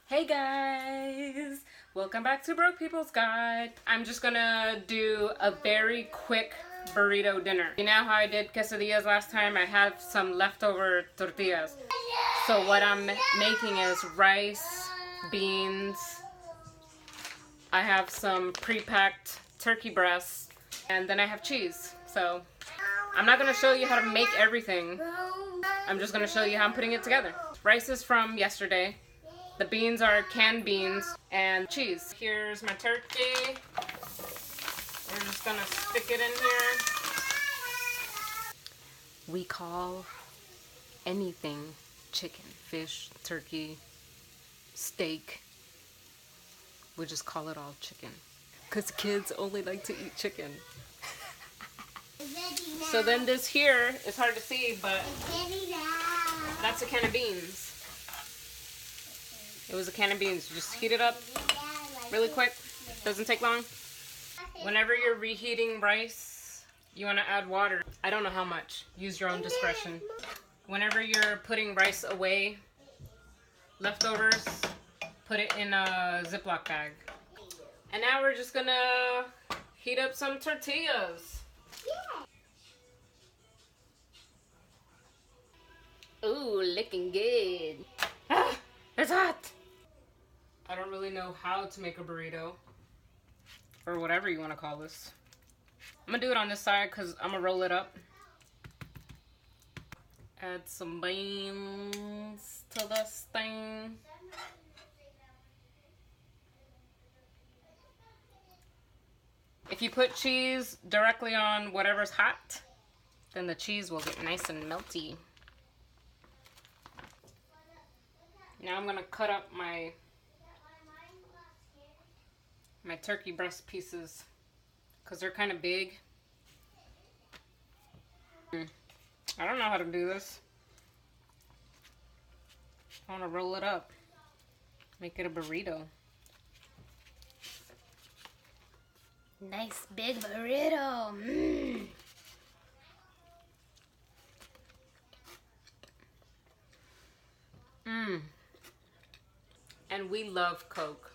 Hey guys! Welcome back to Broke People's Guide. I'm just gonna do a very quick burrito dinner. You know how I did quesadillas last time? I have some leftover tortillas. So what I'm making is rice, beans, I have some pre-packed turkey breasts, and then I have cheese. So I'm not gonna show you how to make everything. I'm just gonna show you how I'm putting it together. Rice is from yesterday. The beans are canned beans and cheese. Here's my turkey. We're just gonna stick it in here. We call anything chicken, fish, turkey, steak. We just call it all chicken. Because kids only like to eat chicken. So then this here is hard to see, but that's a can of beans. It was a can of beans. Just heat it up really quick. Doesn't take long. Whenever you're reheating rice, you want to add water. I don't know how much. Use your own discretion. Whenever you're putting rice away, leftovers, put it in a Ziploc bag. And now we're just gonna heat up some tortillas. Ooh, looking good. Ah, it's hot. I don't really know how to make a burrito, or whatever you want to call this. I'm gonna do it on this side because I'm gonna roll it up. Add some beans to this thing. If you put cheese directly on whatever's hot, then the cheese will get nice and melty. Now I'm gonna cut up my turkey breast pieces because they're kind of big. I don't know how to do this. I want to roll it up, make it a burrito. Nice big burrito. And we love Coke.